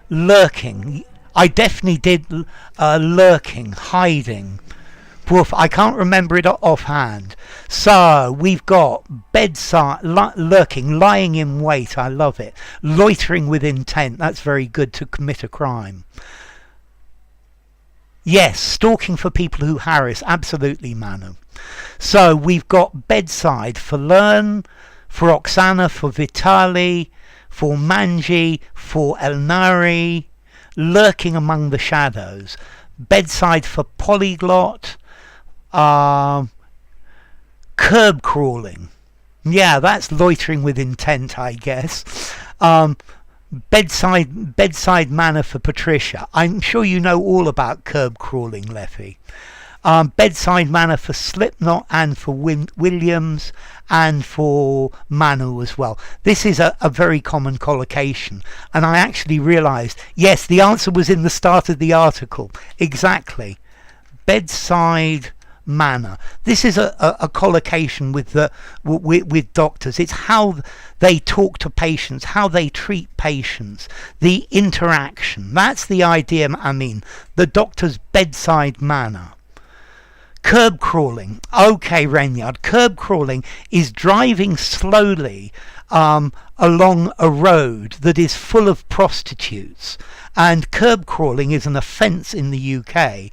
Lurking. I definitely did lurking, hiding. Woof, I can't remember it offhand. So we've got bedside, lurking, lying in wait. I love it. Loitering with intent. That's very good, to commit a crime. Yes, stalking for people who harass. Absolutely, Manu. So we've got bedside for Learn, for Oksana, for Vitali, for Manji, for Elnari, lurking among the shadows. Bedside for Polyglot, curb crawling. Yeah, that's loitering with intent, I guess. Bedside manner for Patricia. I'm sure you know all about curb crawling, Leffy. Bedside manner for Slipknot and for Williams and for Manu as well. This is a very common collocation, and I actually realised, yes, the answer was in the start of the article. Exactly. Bedside manner. This is a collocation with doctors. It's how they talk to patients, how they treat patients, the interaction. That's the idea. I mean, the doctor's bedside manner. Curb crawling. Okay, Renyard. Curb crawling is driving slowly along a road that is full of prostitutes. And curb crawling is an offence in the UK.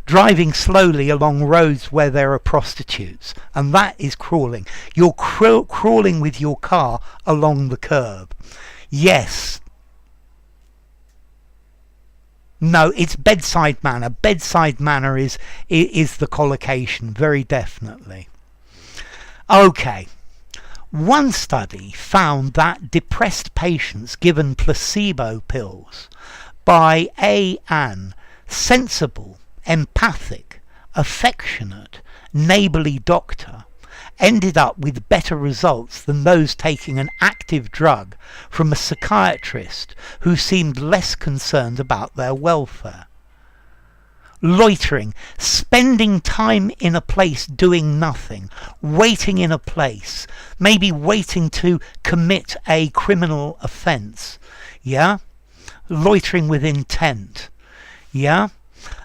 Driving slowly along roads where there are prostitutes. And that is crawling. You're crawling with your car along the curb. Yes. No, it's bedside manner. Bedside manner is the collocation, very definitely. Okay. One study found that depressed patients given placebo pills by an sensible, empathic, affectionate, neighbourly doctor ended up with better results than those taking an active drug from a psychiatrist who seemed less concerned about their welfare. Loitering, spending time in a place doing nothing, waiting in a place, maybe waiting to commit a criminal offence, yeah? Loitering with intent, yeah?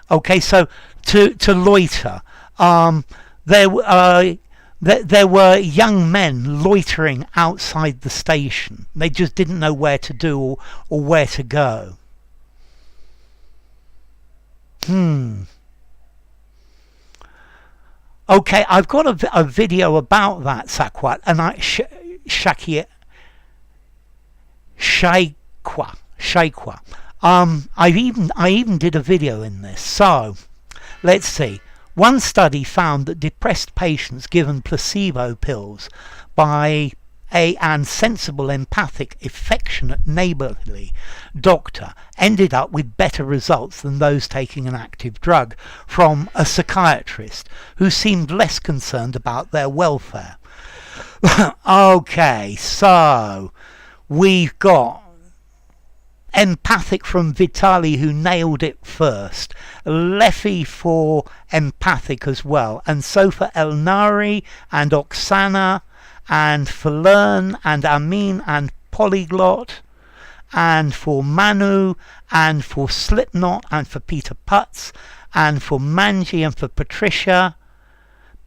Okay, so to loiter, there were young men loitering outside the station. They just didn't know where to do or where to go. Okay, I've got a video about that, Sakwat, and Shaikwa. I even did a video in this. So, let's see. One study found that depressed patients given placebo pills by an sensible, empathic, affectionate, neighbourly doctor ended up with better results than those taking an active drug from a psychiatrist who seemed less concerned about their welfare. Okay, so we've got empathic from Vitali, who nailed it first. Leffy for empathic as well. And so for Elnari and Oksana and for Learn and Amin and Polyglot and for Manu and for Slipknot and for Peter Putz and for Manji and for Patricia.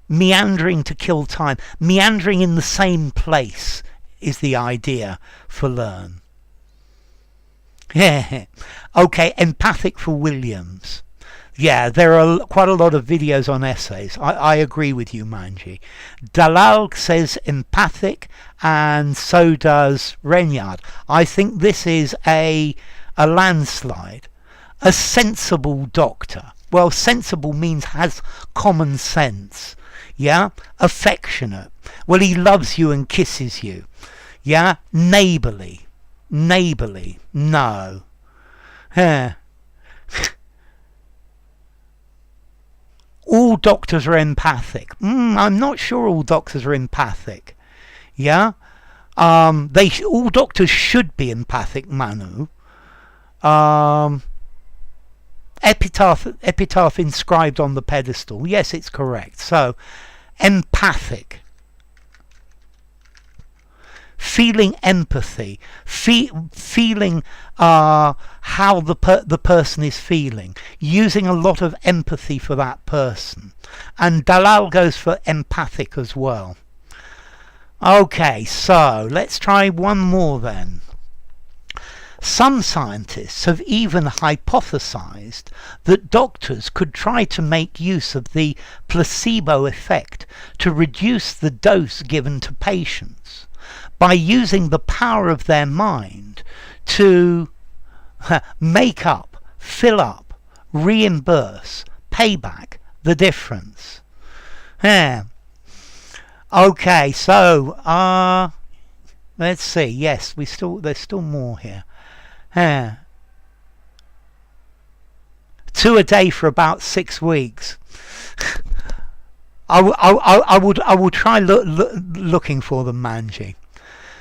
Meandering to kill time. Meandering in the same place is the idea for Learn. Yeah. Okay, empathic for Williams. Yeah, there are quite a lot of videos on essays. I agree with you, Manji. Dalal says empathic, and so does Renyard. I think this is a landslide. A sensible doctor. Well, sensible means has common sense. Yeah? Affectionate. Well, he loves you and kisses you. Yeah? Neighbourly. Neighbourly. No. All doctors are empathic. I'm not sure all doctors are empathic. Yeah? All doctors should be empathic, Manu. Epitaph inscribed on the pedestal. Yes, it's correct. So, empathic. Feeling empathy, feeling how the person is feeling, using a lot of empathy for that person. And Dalal goes for empathic as well. Okay, so let's try one more then. Some scientists have even hypothesized that doctors could try to make use of the placebo effect to reduce the dose given to patients by using the power of their mind to make up, fill up, reimburse, pay back the difference. Yeah. Okay, so let's see. Yes, there's still more here. 2 a day for about 6 weeks. I will try looking for them, Manji.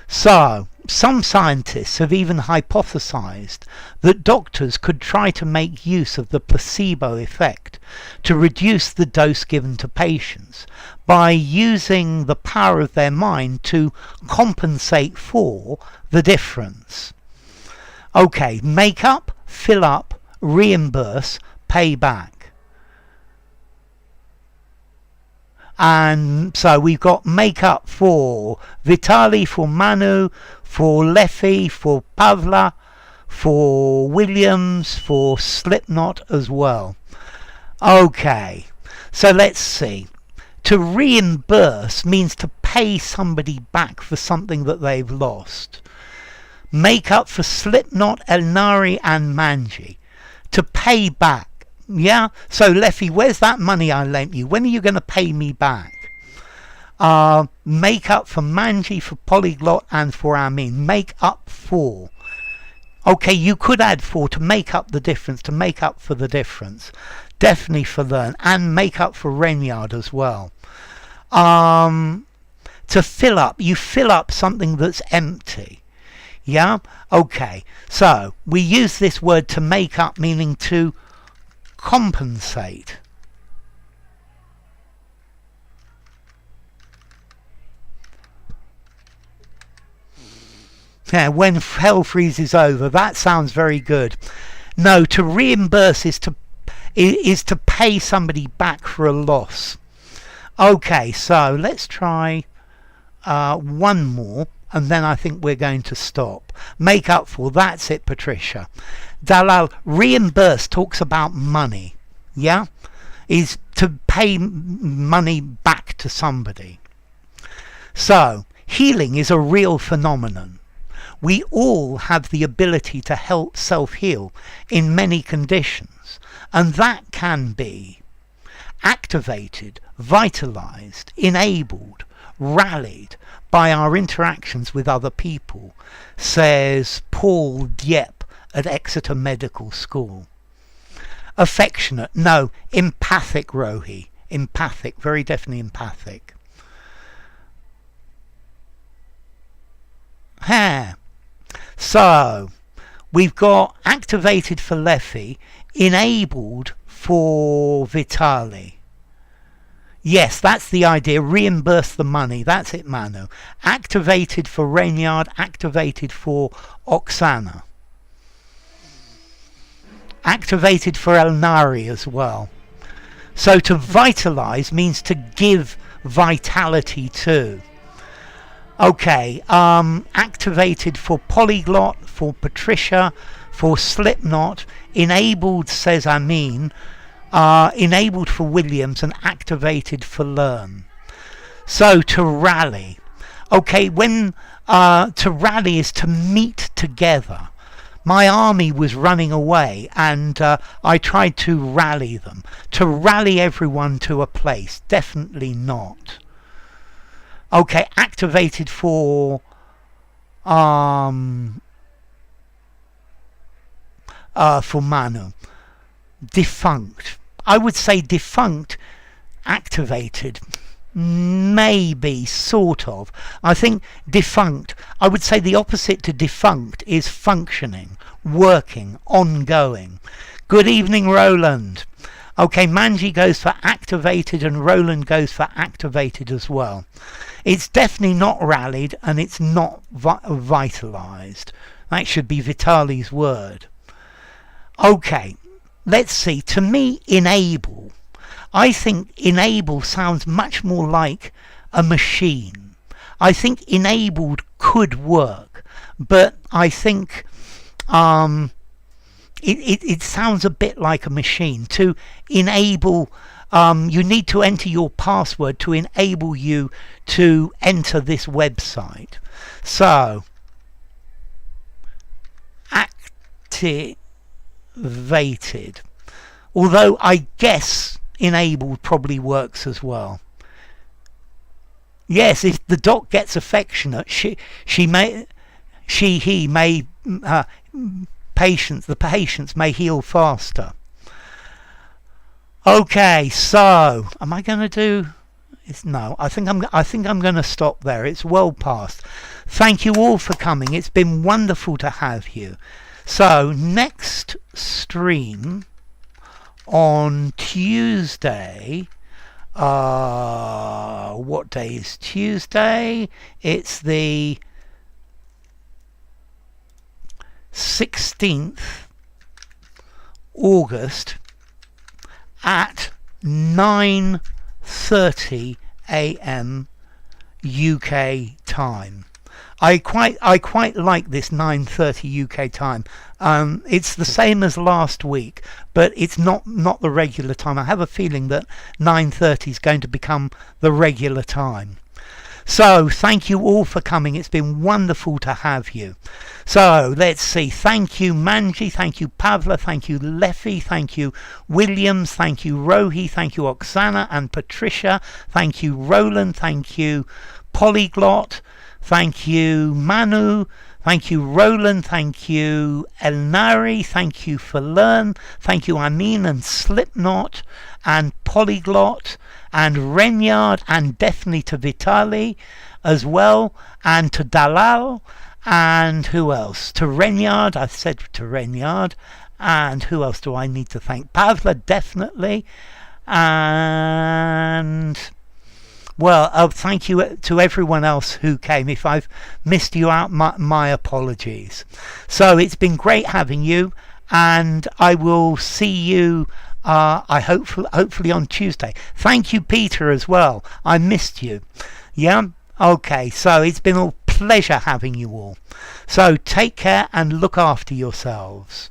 So, some scientists have even hypothesized that doctors could try to make use of the placebo effect to reduce the dose given to patients by using the power of their mind to compensate for the difference. Okay, make up, fill up, reimburse, pay back. And so we've got make up for Vitali, for Manu, for Leffy, for Pavla, for Williams, for Slipknot as well. Okay, so let's see. To reimburse means to pay somebody back for something that they've lost. Make up for Slipknot, Elnari and Manji. To pay back. Yeah, so Leffy, where's that money I lent you? When are you going to pay me back? Make up for Manji, for Polyglot and for Amin. Make up for. Okay, you could add for to make up the difference, to make up for the difference. Definitely for Learn. And make up for Renyard as well. To fill up. You fill up something that's empty. Yeah? Okay, so we use this word to make up, meaning to compensate. Yeah, when hell freezes over. That sounds very good. No, to reimburse is to pay somebody back for a loss. Okay, so let's try one more, and then I think we're going to stop. Make up for. That's it, Patricia. Dalal, reimburse talks about money. Yeah? Is to pay money back to somebody. So, healing is a real phenomenon. We all have the ability to help self-heal in many conditions, and that can be activated, vitalized, enabled, rallied by our interactions with other people, says Paul Dieppe at Exeter Medical School. Affectionate, no, empathic, Rohi. Empathic, very definitely empathic. So, we've got activated for Leffy, enabled for Vitali. Yes, that's the idea. Reimburse the money. That's it, Manu. Activated for Renyard, activated for Oksana. Activated for Elnari as well. So to vitalize means to give vitality to. Okay, activated for Polyglot, for Patricia, for Slipknot, enabled, says Amin, enabled for Williams, and activated for Learn. So to rally. Okay, when to rally is to meet together. My army was running away, and I tried to rally them. To rally everyone to a place, definitely not. Okay, activated for Manu. Defunct. I would say defunct, activated. Maybe, sort of. I think defunct, I would say the opposite to defunct is functioning, working, ongoing. Good evening, Roland. Okay, Manji goes for activated and Roland goes for activated as well. It's definitely not rallied and it's not vitalized. That should be Vitali's word. Okay, let's see. To me, enable. I think enable sounds much more like a machine. I think enabled could work, but I think It sounds a bit like a machine. To enable, you need to enter your password to enable you to enter this website. So, activated. Although I guess enabled probably works as well. Yes, if the dot gets affectionate, he may, the patients may heal faster. Okay, so am I going to do? No, I think I'm going to stop there. It's well past. Thank you all for coming. It's been wonderful to have you. So next stream on Tuesday. What day is Tuesday? It's the 16th August at 9:30 a.m. UK time. I quite like this 9:30 UK time. It's the same as last week, but it's not the regular time. I have a feeling that 9:30 is going to become the regular time. So thank you all for coming. It's been wonderful to have you. So let's see. Thank you Manji, thank you Pavla, thank you Leffy, thank you Williams, thank you Rohi, thank you Oksana and Patricia, thank you Roland, thank you Polyglot, thank you Manu, thank you Roland, thank you Elnari, thank you Falearn, thank you Amin and Slipknot and Polyglot and Renyard, and definitely to Vitali as well, and to Dalal, and who else? To Renyard, I said to Renyard, and who else do I need to thank? Pavla, definitely, and well, thank you to everyone else who came. If I've missed you out, my apologies. So it's been great having you, and I will see you hopefully on Tuesday. Thank you Peter as well. I missed you. Yeah? Okay, so it's been a pleasure having you all. So take care and look after yourselves.